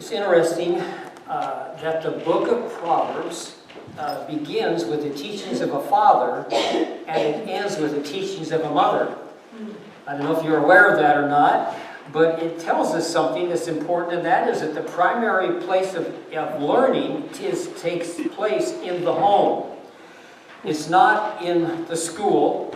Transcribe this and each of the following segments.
It's interesting that the book of Proverbs begins with the teachings of a father and it ends with the teachings of a mother. I don't know if you're aware of that or not, but it tells us something that's important, and that is that the primary place of learning takes place in the home. It's not in the school.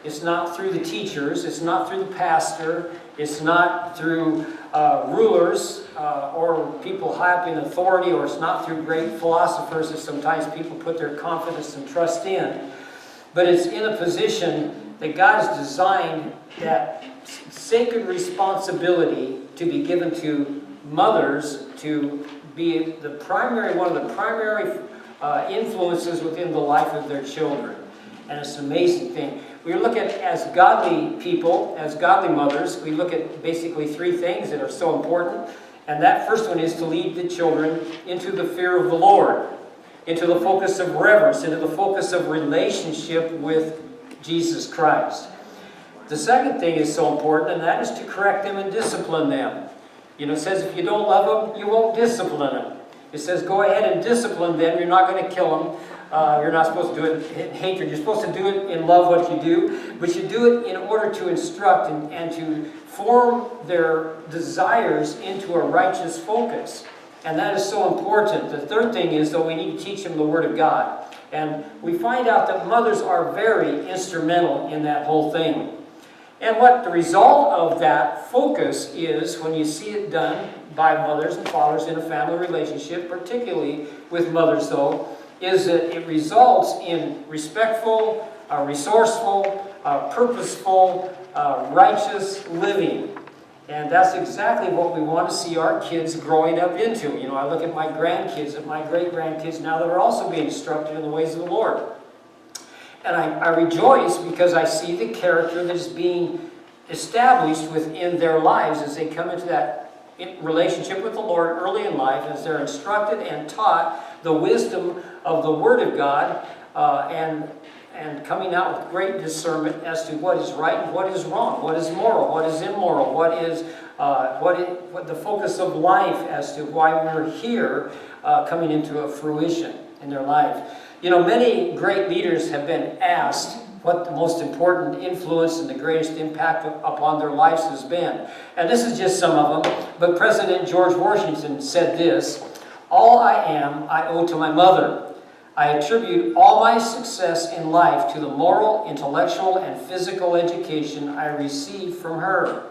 It's not through the teachers. It's not through the pastor. It's not through rulers or people high up in authority, or it's not through great philosophers that sometimes people put their confidence and trust in. But it's in a position that God has designed that sacred responsibility to be given to mothers to be one of the primary influences within the life of their children. And it's an amazing thing. We look at, as godly people, as godly mothers, we look at basically three things that are so important. And that first one is to lead the children into the fear of the Lord, into the focus of reverence, into the focus of relationship with Jesus Christ. The second thing is so important, and that is to correct them and discipline them. You know, it says if you don't love them, you won't discipline them. It says go ahead and discipline them. You're not going to kill them. You're not supposed to do it in hatred. You're supposed to do it in love, what you do. But you do it in order to instruct and to form their desires into a righteous focus. And that is so important. The third thing is, though, we need to teach them the Word of God. And we find out that mothers are very instrumental in that whole thing. And what the result of that focus is, when you see it done by mothers and fathers in a family relationship, particularly with mothers, though, is that it results in respectful, resourceful, purposeful, righteous living. And that's exactly what we want to see our kids growing up into. You know, I look at my grandkids, at my great-grandkids now that are also being instructed in the ways of the Lord. And I rejoice because I see the character that is being established within their lives as they come into that relationship with the Lord early in life, as they're instructed and taught the wisdom of the Word of God, and coming out with great discernment as to what is right and what is wrong, what is moral, what is immoral, what the focus of life as to why we're here coming into a fruition in their life. You know, many great leaders have been asked what the most important influence and the greatest impact upon their lives has been. And this is just some of them. But President George Washington said this: "All I am, I owe to my mother. I attribute all my success in life to the moral, intellectual, and physical education I received from her."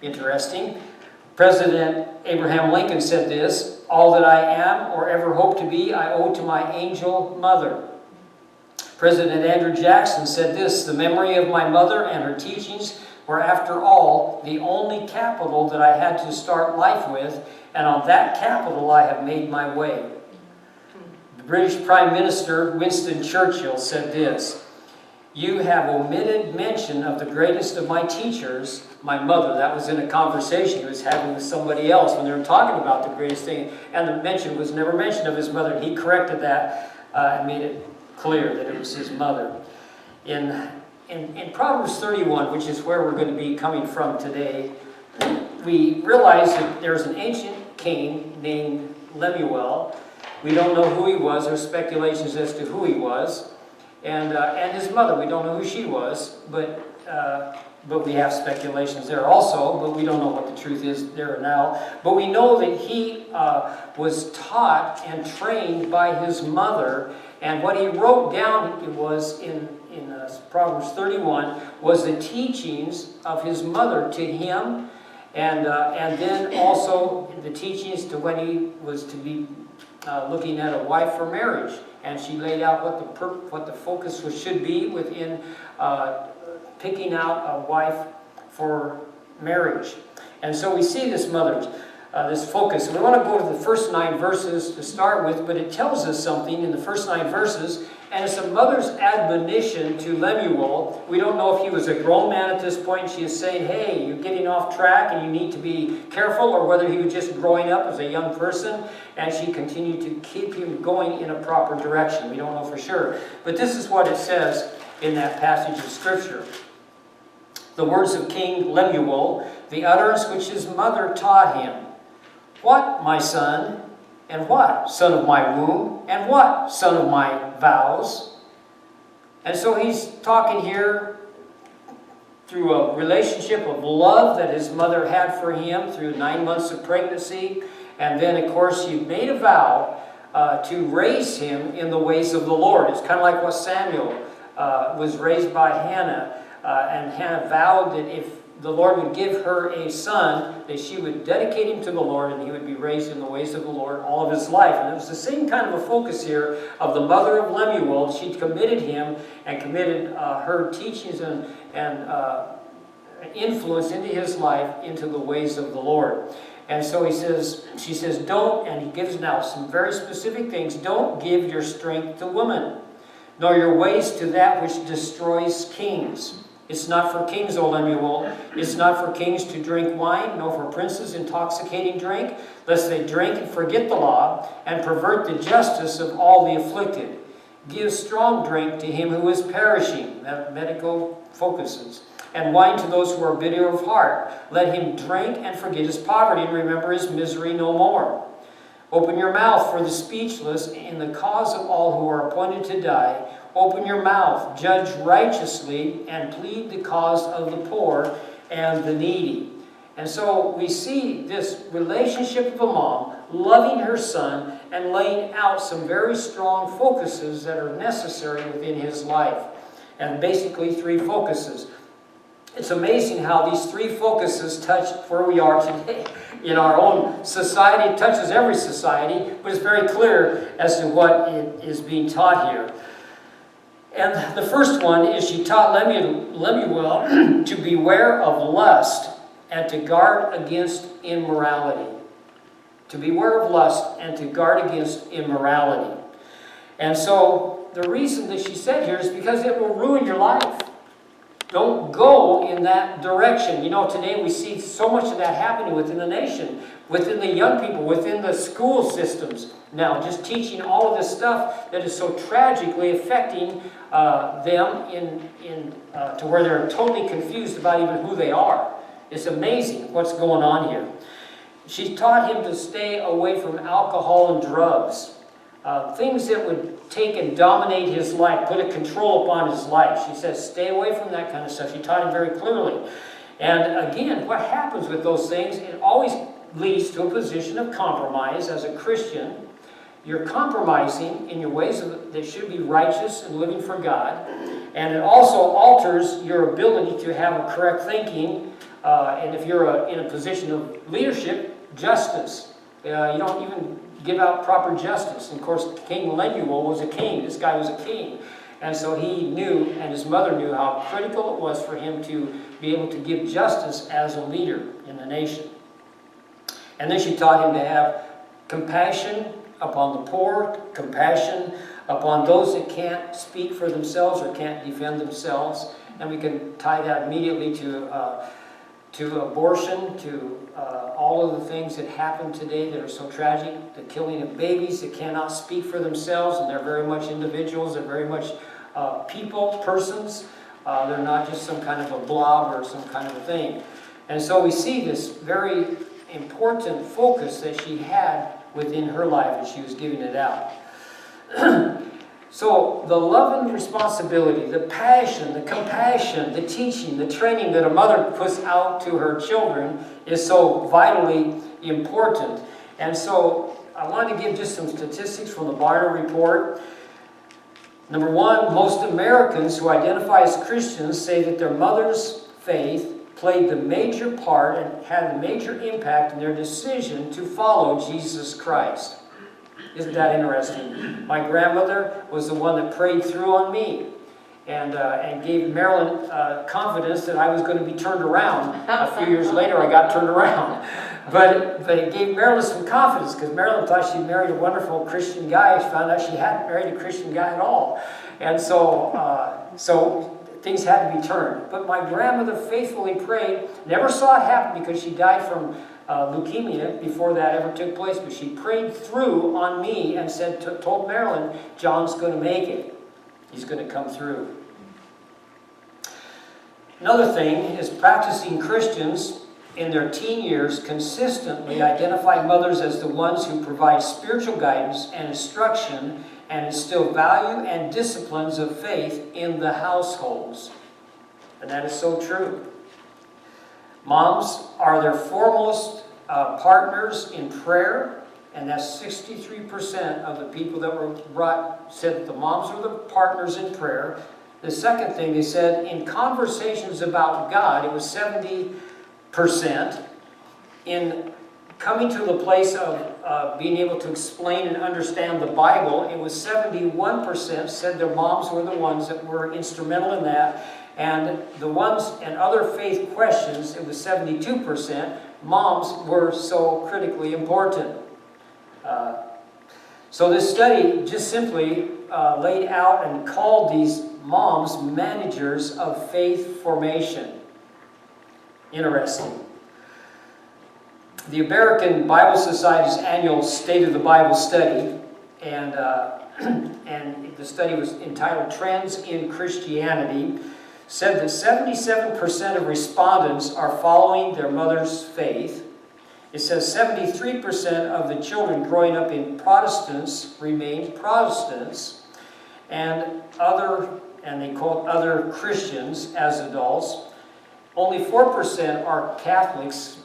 Interesting. President Abraham Lincoln said this: "All that I am or ever hope to be, I owe to my angel mother." President Andrew Jackson said this: "The memory of my mother and her teachings were, after all, the only capital that I had to start life with, and on that capital I have made my way." The British Prime Minister Winston Churchill said this: "You have omitted mention of the greatest of my teachers, my mother." That was in a conversation he was having with somebody else when they were talking about the greatest thing, and the mention was never mentioned of his mother. He corrected that and made it clear that it was his mother. In Proverbs 31, which is where we're going to be coming from today, we realize that there's an ancient king named Lemuel. We don't know who he was. There's speculations as to who he was. And his mother, we don't know who she was, but we have speculations there also, but we don't know what the truth is there now. But we know that he was taught and trained by his mother, and what he wrote down was in Proverbs 31 was the teachings of his mother to him, and then also the teachings to when he was to be looking at a wife for marriage. And she laid out what the focus should be within picking out a wife for marriage. And so we see this mother's this focus. And we want to go to the first 9 verses to start with, but it tells us something in the first 9 verses, and it's a mother's admonition to Lemuel. We don't know if he was a grown man at this point. She is saying, hey, you're getting off track and you need to be careful, or whether he was just growing up as a young person, and she continued to keep him going in a proper direction. We don't know for sure. But this is what it says in that passage of Scripture. "The words of King Lemuel, the utterance which his mother taught him. What, my son? And what? Son of my womb? And what? Son of my vows? And so he's talking here through a relationship of love that his mother had for him through 9 months of pregnancy. And then, of course, she made a vow to raise him in the ways of the Lord. It's kind of like what Samuel was raised by Hannah. And Hannah vowed that if the Lord would give her a son, that she would dedicate him to the Lord and he would be raised in the ways of the Lord all of his life. And it was the same kind of a focus here of the mother of Lemuel. She committed him and committed her teachings and influence into his life into the ways of the Lord. And so she says, don't, and he gives now some very specific things. Don't give your strength to women, nor your ways to that which destroys kings. It's not for kings, O Lemuel. It's not for kings to drink wine, nor for princes intoxicating drink, lest they drink and forget the law, and pervert the justice of all the afflicted. Give strong drink to him who is perishing, medical focuses, and wine to those who are bitter of heart. Let him drink and forget his poverty, and remember his misery no more. Open your mouth for the speechless in the cause of all who are appointed to die. Open your mouth, judge righteously, and plead the cause of the poor and the needy. And so we see this relationship of a mom loving her son and laying out some very strong focuses that are necessary within his life. And basically 3 focuses. It's amazing how these 3 focuses touch where we are today in our own society. It touches every society, but it's very clear as to what is being taught here. And the first one is she taught Lemuel to beware of lust and to guard against immorality. To beware of lust and to guard against immorality. And so the reason that she said here is because it will ruin your life. Don't go in that direction. You know, today we see so much of that happening within the nation, within the young people, within the school systems. Now, just teaching all of this stuff that is so tragically affecting them to where they're totally confused about even who they are. It's amazing what's going on here. She taught him to stay away from alcohol and drugs. Things that would take and dominate his life, put a control upon his life. She says, stay away from that kind of stuff. She taught him very clearly. And again, what happens with those things, it always leads to a position of compromise. As a Christian, you're compromising in your ways that should be righteous and living for God. And it also alters your ability to have a correct thinking. And if you're in a position of leadership, justice. You don't even give out proper justice. And of course, King Lemuel was a king. This guy was a king. And so he knew, and his mother knew, how critical it was for him to be able to give justice as a leader in the nation. And then she taught him to have compassion upon the poor, compassion upon those that can't speak for themselves or can't defend themselves. And we can tie that immediately to abortion, to all of the things that happen today that are so tragic, the killing of babies that cannot speak for themselves, and they're very much individuals, they're very much persons. They're not just some kind of a blob or some kind of a thing. And so we see this very important focus that she had within her life as she was giving it out. So the love and responsibility, the passion, the compassion, the teaching, the training that a mother puts out to her children is so vitally important. And so I want to give just some statistics from the Barna Report. Number 1, most Americans who identify as Christians say that their mother's faith played the major part and had a major impact in their decision to follow Jesus Christ. Isn't that interesting? My grandmother was the one that prayed through on me and gave Marilyn confidence that I was going to be turned around. A few years later, I got turned around. But it gave Marilyn some confidence because Marilyn thought she married a wonderful Christian guy. She found out she hadn't married a Christian guy at all. And so things had to be turned. But my grandmother faithfully prayed, never saw it happen because she died from leukemia before that ever took place, but she prayed through on me and told Marilyn, John's going to make it. He's going to come through. Another thing is practicing Christians in their teen years consistently identify mothers as the ones who provide spiritual guidance and instruction and instill value and disciplines of faith in the households. And that is so true. Moms are their foremost partners in prayer, and that's 63% of the people that were brought said that the moms were the partners in prayer. The second thing they said, in conversations about God, it was 70%. In coming to the place of being able to explain and understand the Bible, it was 71% said their moms were the ones that were instrumental in that. And the ones and other faith questions, it was 72%. Moms were so critically important. So this study just simply laid out and called these moms managers of faith formation. Interesting. The American Bible Society's annual State of the Bible study, and the study was entitled Trends in Christianity, said that 77% of respondents are following their mother's faith. It says 73% of the children growing up in Protestants remain Protestants, and they quote other Christians as adults. Only 4% are Catholics,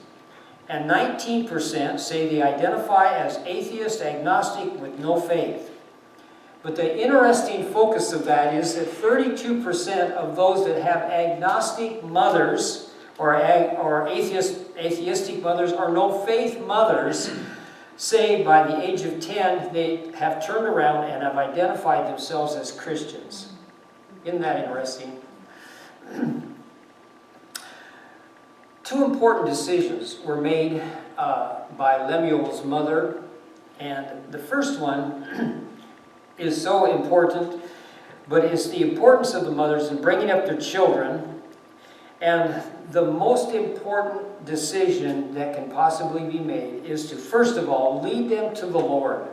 and 19% say they identify as atheist, agnostic, with no faith. But the interesting focus of that is that 32% of those that have agnostic mothers or atheistic mothers or no faith mothers say by the age of 10 they have turned around and have identified themselves as Christians. Isn't that interesting? Two important decisions were made by Lemuel's mother, and the first one is so important, but it's the importance of the mothers in bringing up their children. And the most important decision that can possibly be made is to, first of all, lead them to the Lord.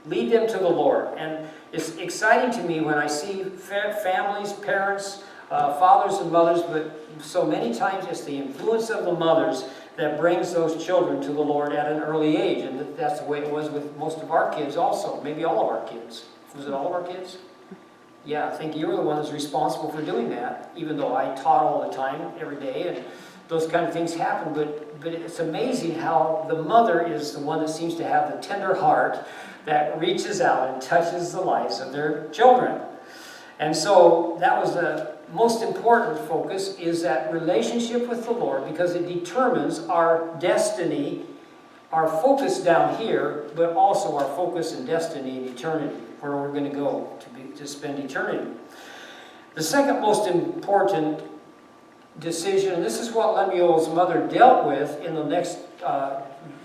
Lead them to the Lord. And it's exciting to me when I see families, parents, fathers and mothers, but so many times it's the influence of the mothers that brings those children to the Lord at an early age. And that's the way it was with most of our kids also, maybe all of our kids. Was it all of our kids? Yeah, I think you were the one that's responsible for doing that, even though I taught all the time, every day, and those kind of things happen. But it's amazing how the mother is the one that seems to have the tender heart that reaches out and touches the lives of their children. And so that was the most important focus, is that relationship with the Lord, because it determines our destiny, our focus down here, but also our focus and destiny in eternity, where we're going to go to spend eternity. The second most important decision, and this is what Lemuel's mother dealt with in the next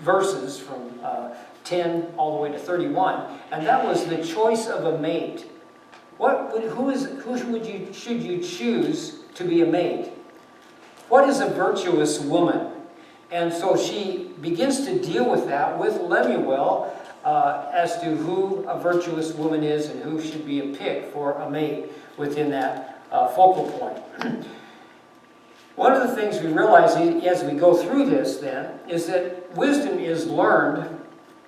verses from 10 all the way to 31, and that was the choice of a mate. Should you choose to be a mate? What is a virtuous woman? And so she begins to deal with that with Lemuel as to who a virtuous woman is and who should be a pick for a mate within that focal point. One of the things we realize as we go through this then is that wisdom is learned,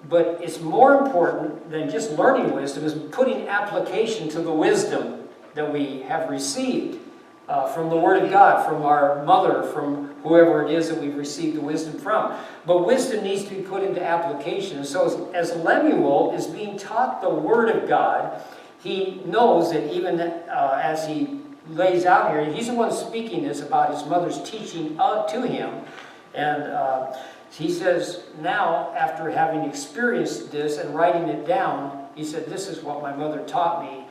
but it's more important than just learning wisdom is putting application to the wisdom that we have received from the Word of God, from our mother, from whoever it is that we've received the wisdom from. But wisdom needs to be put into application. So as Lemuel is being taught the Word of God, he knows that even as he lays out here, he's the one speaking this about his mother's teaching to him. And he says, now, after having experienced this and writing it down, he said, this is what my mother taught me.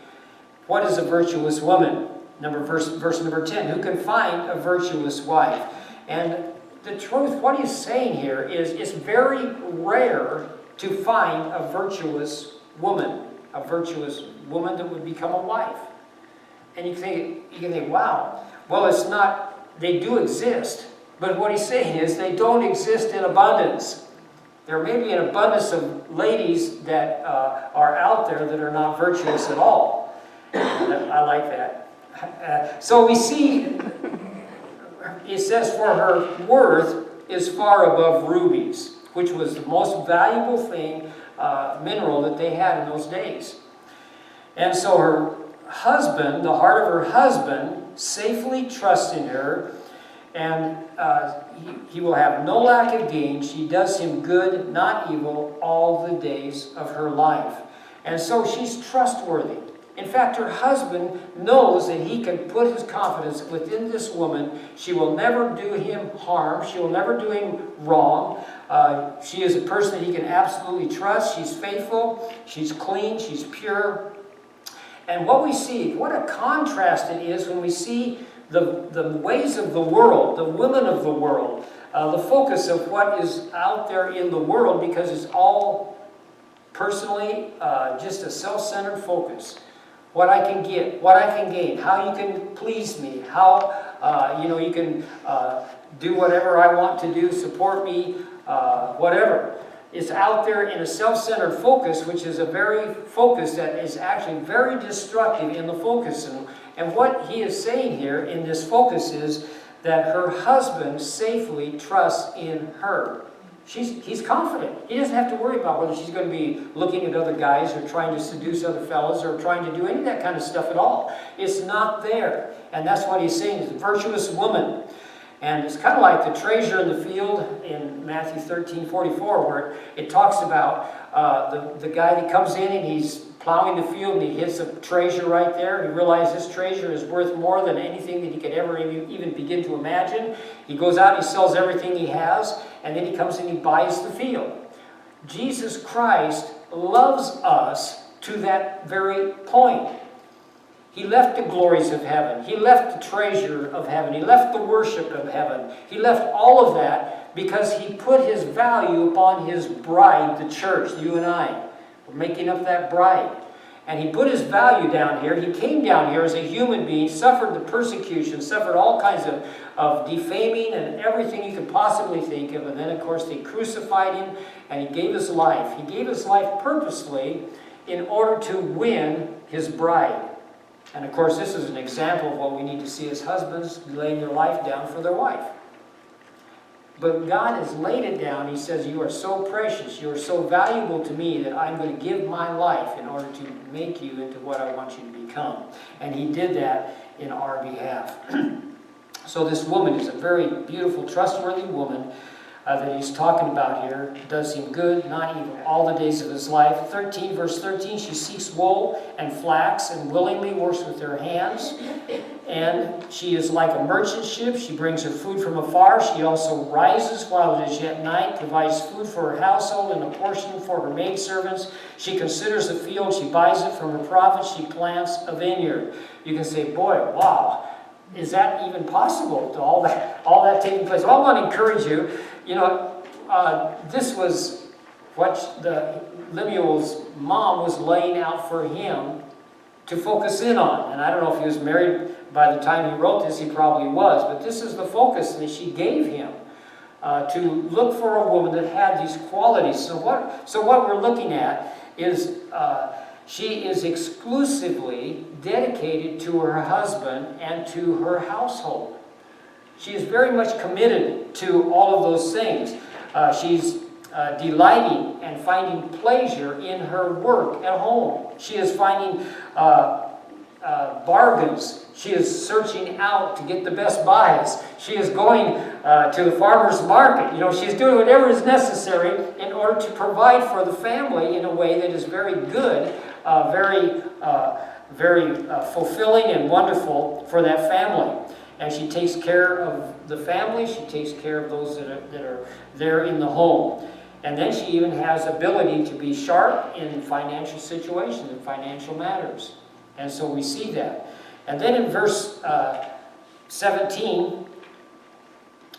What is a virtuous woman? Verse number 10, who can find a virtuous wife? And the truth, what he's saying here is it's very rare to find a virtuous woman that would become a wife. And you can think, wow, well, it's not, they do exist. But what he's saying is they don't exist in abundance. There may be an abundance of ladies that are out there that are not virtuous at all. I like that. So we see, it says for her worth is far above rubies, which was the most valuable thing, mineral that they had in those days. And so her husband, the heart of her husband, safely trusts in her, and he will have no lack of gain. She does him good, not evil, all the days of her life. And so she's trustworthy. In fact, her husband knows that he can put his confidence within this woman. She will never do him harm. She will never do him wrong. She is a person that he can absolutely trust. She's faithful. She's clean. She's pure. And what we see, what a contrast it is when we see the ways of the world, the women of the world, the focus of what is out there in the world, because it's all personally just a self-centered focus. What I can get, what I can gain, how you can please me, how you can do whatever I want to do, support me, whatever. It's out there in a self-centered focus, which is a very focus that is actually very destructive in the focus. And what he is saying here in this focus is that her husband safely trusts in her. He's confident. He doesn't have to worry about whether she's going to be looking at other guys or trying to seduce other fellas or trying to do any of that kind of stuff at all. It's not there. And that's what he's saying, is a virtuous woman. And it's kind of like the treasure in the field in Matthew 13:44, where it talks about the guy that comes in and he's plowing the field and he hits a treasure right there. He realizes this treasure is worth more than anything that he could ever even begin to imagine. He goes out, he sells everything he has, and then he comes and he buys the field. Jesus Christ loves us to that very point. He left the glories of heaven. He left the treasure of heaven. He left the worship of heaven. He left all of that because he put his value upon his bride, the church, you and I. We're making up that bride. And he put his value down here. He came down here as a human being, suffered the persecution, suffered all kinds of defaming and everything you could possibly think of. And then, of course, they crucified him and he gave his life. He gave his life purposely in order to win his bride. And of course, this is an example of what we need to see as husbands laying their life down for their wife. But God has laid it down. He says, you are so precious, you are so valuable to me that I'm going to give my life in order to make you into what I want you to become. And he did that in our behalf. So this woman is a very beautiful, trustworthy woman that he's talking about here. Does him good, not evil, all the days of his life. 13, verse 13, she seeks wool and flax and willingly works with her hands. And she is like a merchant ship. She brings her food from afar. She also rises while it is yet night, provides food for her household and a portion for her maidservants. She considers a field. She buys it from her profits. She plants a vineyard. You can say, boy, wow. Is that even possible, to all that taking place? Well, I want to encourage you. You know, this was what Lemuel's mom was laying out for him to focus in on. And I don't know if he was married by the time he wrote this. He probably was. But this is the focus that she gave him, to look for a woman that had these qualities. So what we're looking at is she is exclusively dedicated to her husband and to her household. She is very much committed to all of those things. She's delighting and finding pleasure in her work at home. She is finding bargains. She is searching out to get the best buys. She is going to the farmer's market. You know, she's doing whatever is necessary in order to provide for the family in a way that is very good, very fulfilling and wonderful for that family. And she takes care of the family. She takes care of those that are there in the home. And then she even has ability to be sharp in financial situations and financial matters. And so we see that. And then in verse 17,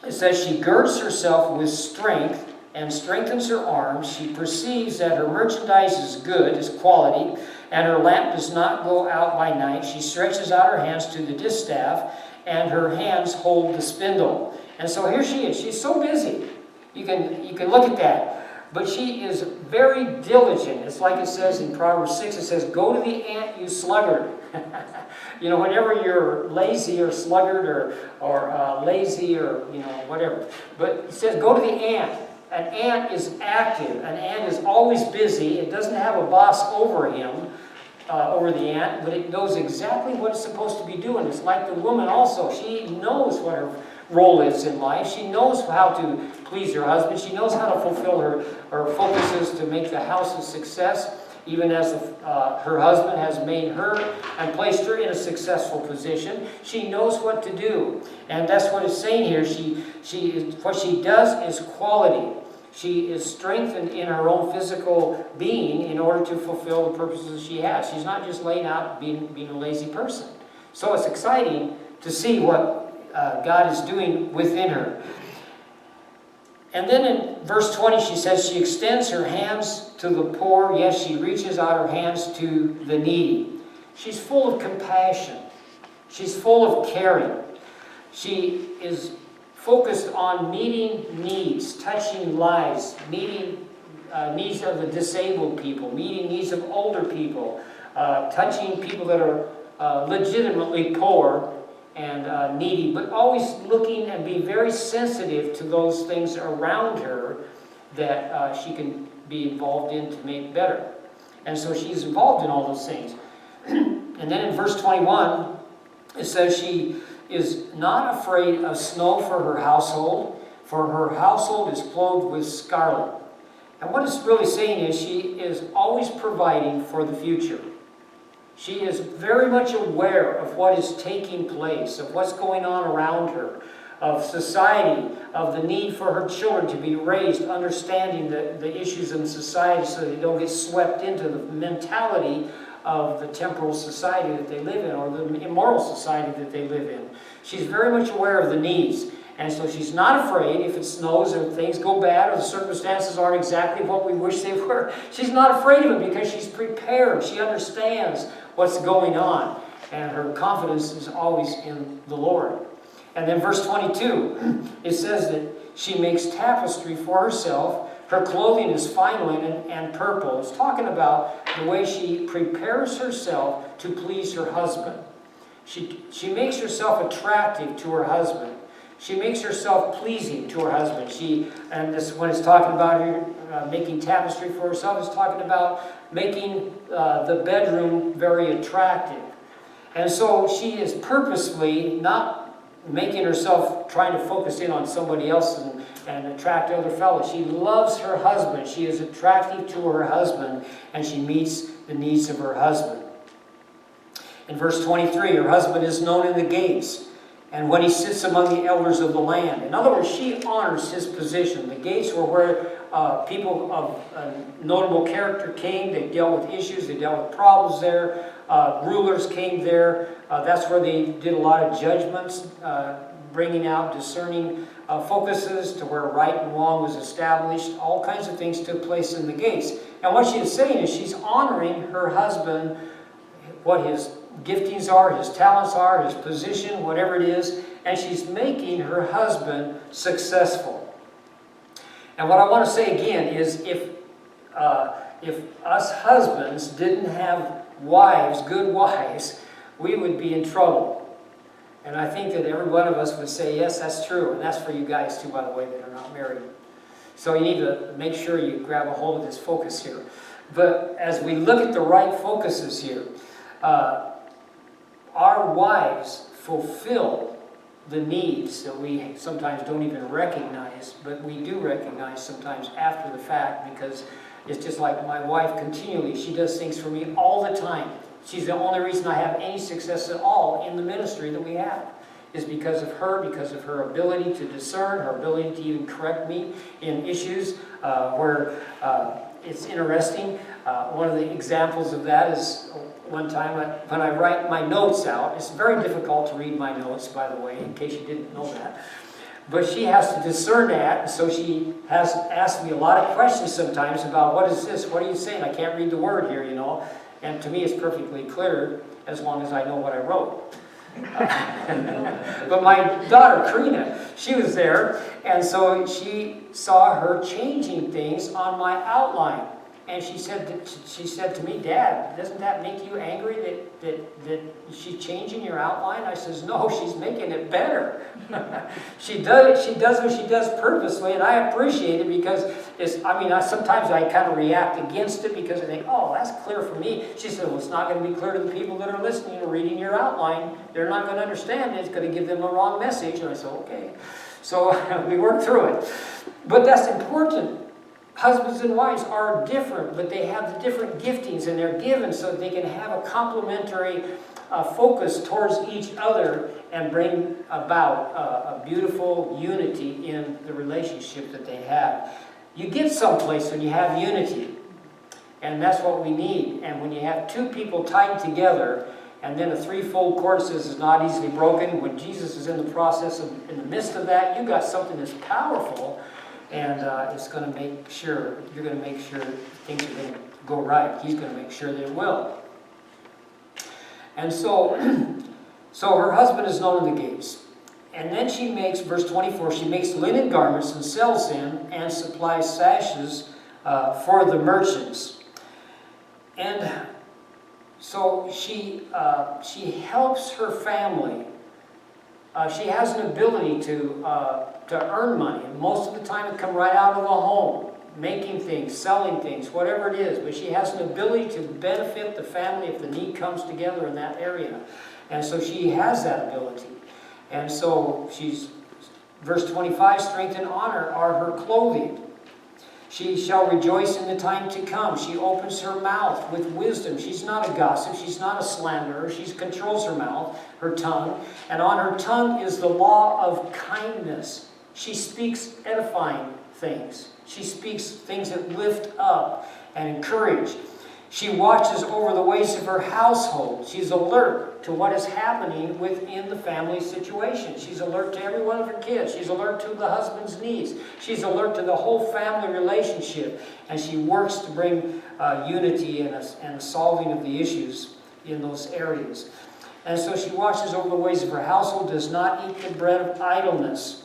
it says, she girds herself with strength and strengthens her arms. She perceives that her merchandise is good, is quality, and her lamp does not go out by night. She stretches out her hands to the distaff, and her hands hold the spindle. And so here she is. She's so busy. You can look at that. But she is very diligent. It's like it says in Proverbs 6, it says, go to the ant, you sluggard. You know, whenever you're lazy or sluggard or lazy or, whatever. But it says, go to the ant. An ant is active. An ant is always busy. It doesn't have a boss over him, over the ant, but it knows exactly what it's supposed to be doing. It's like the woman also. She knows what her role is in life. She knows how to please her husband. She knows how to fulfill her focuses to make the house a success, even as her husband has made her and placed her in a successful position. She knows what to do. And that's what it's saying here. What she does is quality. She is strengthened in her own physical being in order to fulfill the purposes she has. She's not just laying out being a lazy person. So it's exciting to see what God is doing within her. And then in verse 20 she says, she extends her hands to the poor. Yes, she reaches out her hands to the needy. She's full of compassion. She's full of caring. She is focused on meeting needs, touching lives, meeting needs of the disabled people, meeting needs of older people, touching people that are legitimately poor and needy, but always looking and being very sensitive to those things around her that she can be involved in to make better. And so she's involved in all those things. And then in verse 21, it says she is not afraid of snow for her household is clothed with scarlet. And what it's really saying is she is always providing for the future. She is very much aware of what is taking place, of what's going on around her, of society, of the need for her children to be raised, understanding the issues in society so they don't get swept into the mentality of the temporal society that they live in, or the immoral society that they live in. She's very much aware of the needs. And so she's not afraid if it snows or things go bad or the circumstances aren't exactly what we wish they were. She's not afraid of it because she's prepared. She understands what's going on. And her confidence is always in the Lord. And then verse 22, it says that she makes tapestry for herself. Her clothing is fine linen and purple. It's talking about the way she prepares herself to please her husband. She makes herself attractive to her husband. She makes herself pleasing to her husband. And this, when it's talking about her making tapestry for herself, it's talking about making the bedroom very attractive. And so she is purposefully not making herself trying to focus in on somebody else and attract other fellows. She loves her husband. She is attractive to her husband, and she meets the needs of her husband. In verse 23, her husband is known in the gates, and when he sits among the elders of the land. In other words, she honors his position. The gates were where people of notable character came. They dealt with issues. They dealt with problems there. Rulers came there. That's where they did a lot of judgments, bringing out discerning focuses to where right and wrong was established. All kinds of things took place in the gates. And what she is saying is she's honoring her husband, what his giftings are, his talents are, his position, whatever it is, and she's making her husband successful. And what I want to say again is if us husbands didn't have wives, good wives, we would be in trouble. And I think that every one of us would say, yes, that's true. And that's for you guys too, by the way, that are not married. So you need to make sure you grab a hold of this focus here. But as we look at the right focuses here, our wives fulfill the needs that we sometimes don't even recognize, but we do recognize sometimes after the fact, because it's just like my wife continually, she does things for me all the time. She's the only reason I have any success at all in the ministry that we have, is because of her ability to discern, her ability to even correct me in issues where it's interesting. One of the examples of that is one time when I write my notes out. It's very difficult to read my notes, by the way, in case you didn't know that. But she has to discern that, and so she has asked me a lot of questions sometimes about, what is this? What are you saying? I can't read the word here, you know. And to me it's perfectly clear as long as I know what I wrote. But my daughter, Karina, she was there, and so she saw her changing things on my outline. And she said to me, Dad, doesn't that make you angry that she's changing your outline? I says, no, she's making it better. She does what she does purposely, and I appreciate it because sometimes I kind of react against it because I think, oh, that's clear for me. She said, well, it's not going to be clear to the people that are listening or reading your outline. They're not going to understand it. It's going to give them a wrong message. And I said, okay. So we worked through it. But that's important. Husbands and wives are different, but they have the different giftings, and they're given so that they can have a complementary focus towards each other and bring about a beautiful unity in the relationship that they have. You get someplace when you have unity, and that's what we need. And when you have two people tied together, and then a threefold cord says is not easily broken, when Jesus is in the process in the midst of that, you got something that's powerful. And it's going to make sure, you're going to make sure things are going to go right. He's going to make sure they will. And so her husband is known in the gates. And then she makes, verse 24, she makes linen garments and sells them and supplies sashes for the merchants. And so she helps her family. She has an ability to earn money. And most of the time it comes right out of the home, making things, selling things, whatever it is. But she has an ability to benefit the family if the need comes together in that area. And so she has that ability. And so verse 25, strength and honor are her clothing. She shall rejoice in the time to come. She opens her mouth with wisdom. She's not a gossip. She's not a slanderer. She controls her mouth, her tongue. And on her tongue is the law of kindness. She speaks edifying things. She speaks things that lift up and encourage. She watches over the ways of her household. She's alert to what is happening within the family situation. She's alert to every one of her kids. She's alert to the husband's needs. She's alert to the whole family relationship. And she works to bring unity and a solving of the issues in those areas. And so she watches over the ways of her household, does not eat the bread of idleness.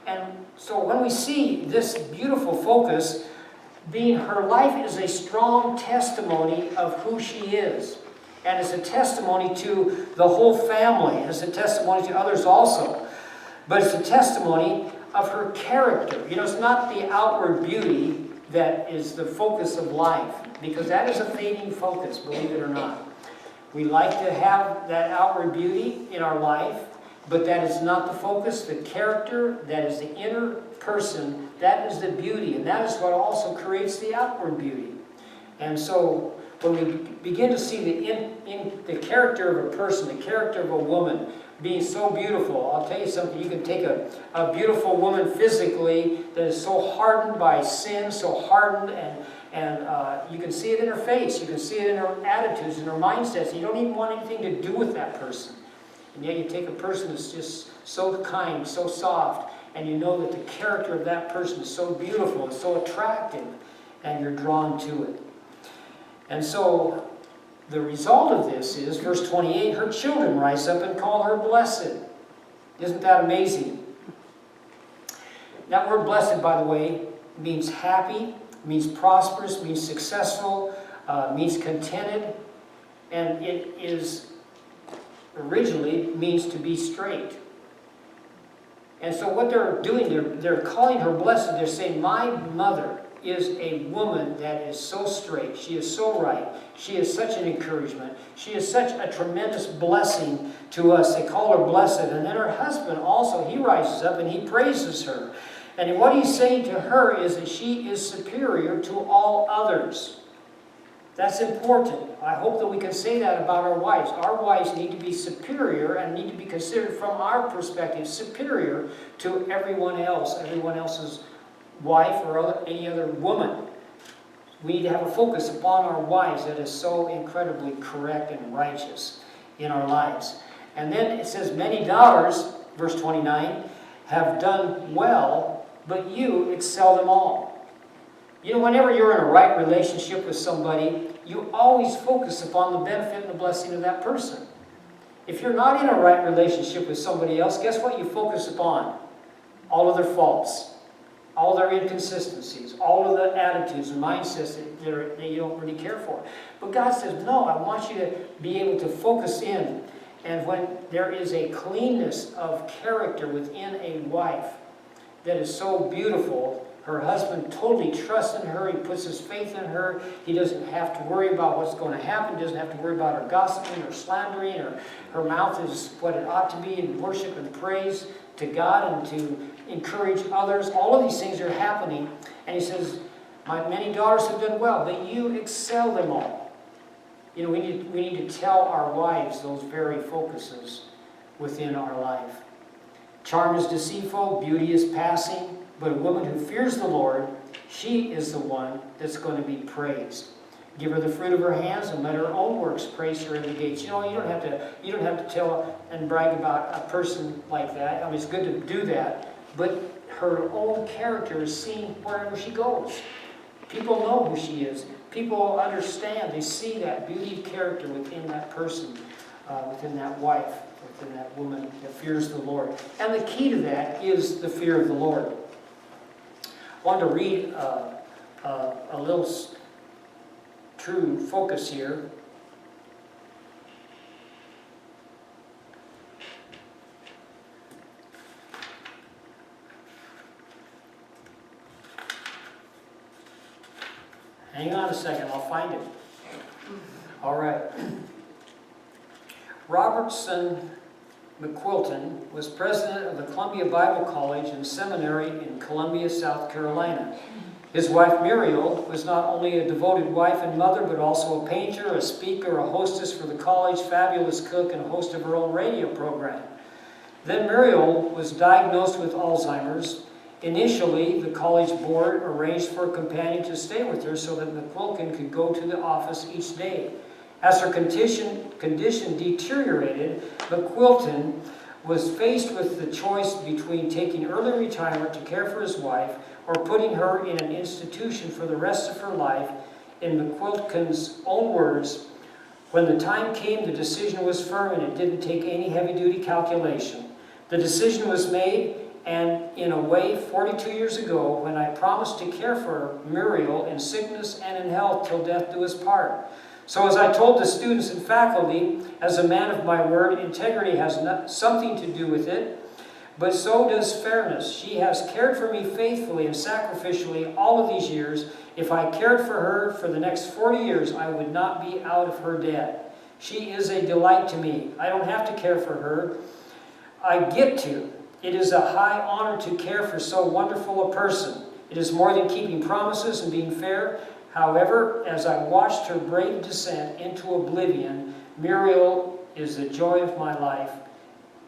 And so when we see this beautiful focus, being her life is a strong testimony of who she is. And it's a testimony to the whole family. It's a testimony to others also. But it's a testimony of her character. You know, it's not the outward beauty that is the focus of life, because that is a fading focus, believe it or not. We like to have that outward beauty in our life, but that is not the focus. The character, that is the inner person, that is the beauty, and that is what also creates the outward beauty. And so when we begin to see the character of a person, the character of a woman being so beautiful, I'll tell you something, you can take a beautiful woman physically that is so hardened by sin, so hardened, and you can see it in her face, you can see it in her attitudes, in her mindsets. You don't even want anything to do with that person. And yet you take a person that's just so kind, so soft, and you know that the character of that person is so beautiful, it's so attractive, and you're drawn to it. And so the result of this is, verse 28, her children rise up and call her blessed. Isn't that amazing? That word blessed, by the way, means happy, means prosperous, means successful, means contented, and it is originally means to be straight. And so what they're doing, they're calling her blessed. They're saying, my mother is a woman that is so straight. She is so right. She is such an encouragement. She is such a tremendous blessing to us. They call her blessed. And then her husband also, he rises up and he praises her. And what he's saying to her is that she is superior to all others. That's important. I hope that we can say that about our wives. Our wives need to be superior and need to be considered from our perspective superior to everyone else's wife or any other woman. We need to have a focus upon our wives that is so incredibly correct and righteous in our lives. And then it says, many daughters, verse 29, have done well, but you excel them all. You know, whenever you're in a right relationship with somebody, you always focus upon the benefit and the blessing of that person. If you're not in a right relationship with somebody else, guess what you focus upon? All of their faults. all their inconsistencies, all of the attitudes and mindsets that you don't really care for. But God says, no, I want you to be able to focus in. And when there is a cleanness of character within a wife that is so beautiful, her husband totally trusts in her, he puts his faith in her, he doesn't have to worry about what's going to happen, he doesn't have to worry about her gossiping or slandering, or her mouth is what it ought to be in worship and praise to God and to encourage others. All of these things are happening, and he says, my many daughters have done well, but you excel them all. You know, we need to tell our wives those very focuses within our life. Charm is deceitful, beauty is passing, but a woman who fears the Lord, she is the one that's going to be praised. Give her the fruit of her hands, and let her own works praise her in the gates. You know, you don't have to tell and brag about a person like that. I mean, it's good to do that, but her own character is seen wherever she goes. People know who she is. People understand. They see that beauty of character within that person, within that wife, within that woman that fears the Lord. And the key to that is the fear of the Lord. I want to read a little true focus here. Hang on a second, I'll find it. All right. Robertson McQuilton was president of the Columbia Bible College and Seminary in Columbia, South Carolina. His wife Muriel was not only a devoted wife and mother, but also a painter, a speaker, a hostess for the college, fabulous cook, and host of her own radio program. Then Muriel was diagnosed with Alzheimer's. Initially, the college board arranged for a companion to stay with her so that McQuilkin could go to the office each day. As her condition deteriorated, McQuilton was faced with the choice between taking early retirement to care for his wife or putting her in an institution for the rest of her life. In McQuilkin's own words, when the time came, the decision was firm and it didn't take any heavy-duty calculation. The decision was made, and in a way, 42 years ago, when I promised to care for Muriel in sickness and in health till death do us part. So as I told the students and faculty, as a man of my word, integrity has something to do with it, but so does fairness. She has cared for me faithfully and sacrificially all of these years. If I cared for her for the next 40 years, I would not be out of her debt. She is a delight to me. I don't have to care for her. I get to. It is a high honor to care for so wonderful a person. It is more than keeping promises and being fair. However, as I watched her brave descent into oblivion, Muriel is the joy of my life.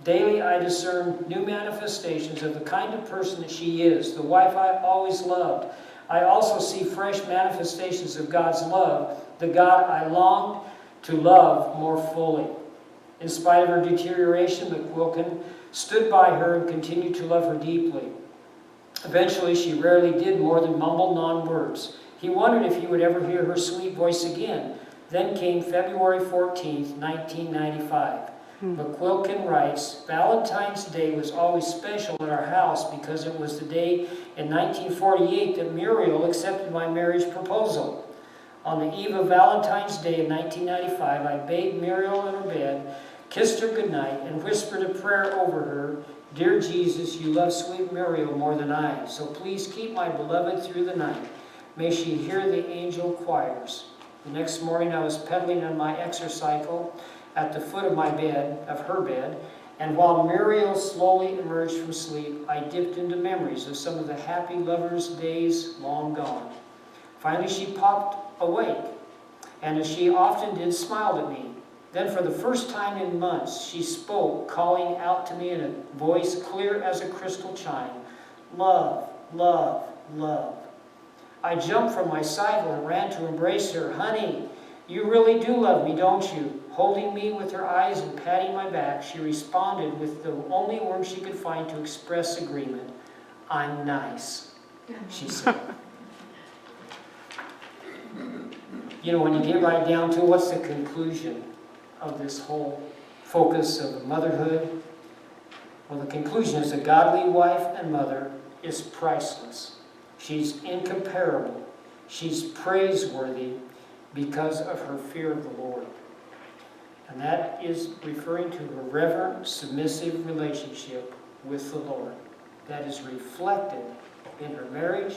Daily I discern new manifestations of the kind of person that she is, the wife I always loved. I also see fresh manifestations of God's love, the God I longed to love more fully. In spite of her deterioration, McQuilkin stood by her and continued to love her deeply. Eventually, she rarely did more than mumble non-words. He wondered if he would ever hear her sweet voice again. Then came February 14th, 1995. McQuilkin writes, Valentine's Day was always special at our house because it was the day in 1948 that Muriel accepted my marriage proposal. On the eve of Valentine's Day in 1995, I bade Muriel in her bed, kissed her goodnight, and whispered a prayer over her. Dear Jesus, you love sweet Muriel more than I, so please keep my beloved through the night. May she hear the angel choirs. The next morning I was pedaling on my exercycle at the foot of her bed, and while Muriel slowly emerged from sleep, I dipped into memories of some of the happy lovers' days long gone. Finally she popped awake, and as she often did, smiled at me. Then for the first time in months, she spoke, calling out to me in a voice clear as a crystal chime, love, love, love. I jumped from my saddle and ran to embrace her. Honey, you really do love me, don't you? Holding me with her eyes and patting my back, she responded with the only word she could find to express agreement. I'm nice, she said. You know, when you get right down to what's the conclusion of this whole focus of motherhood? Well, the conclusion is a godly wife and mother is priceless. She's incomparable. She's praiseworthy because of her fear of the Lord. And that is referring to her reverent, submissive relationship with the Lord. That is reflected in her marriage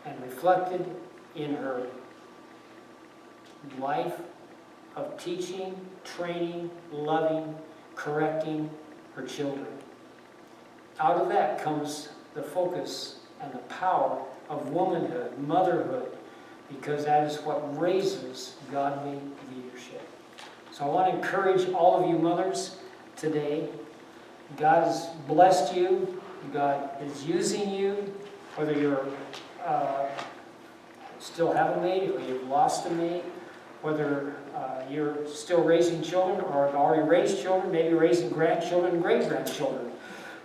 and reflected in her life of teaching, training, loving, correcting her children. Out of that comes the focus and the power of womanhood, motherhood, because that is what raises godly leadership. So I want to encourage all of you mothers today. God has blessed you. God is using you, whether you're still have a mate or you've lost a mate, whether you're still raising children or have already raised children, maybe raising grandchildren and great-grandchildren.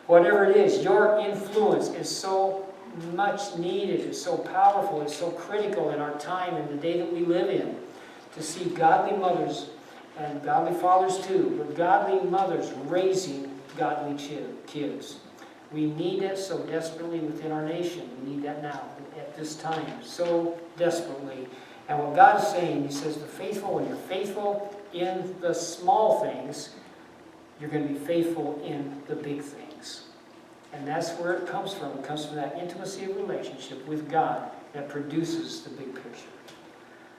Whatever it is, your influence is so much needed, is so powerful, is so critical in our time and the day that we live in. To see godly mothers and godly fathers too, but godly mothers raising godly kids. We need it so desperately within our nation. We need that now, at this time, so desperately. And what God is saying, He says, the faithful, when you're faithful in the small things, you're going to be faithful in the big things. And that's where it comes from. It comes from that intimacy of relationship with God that produces the big picture.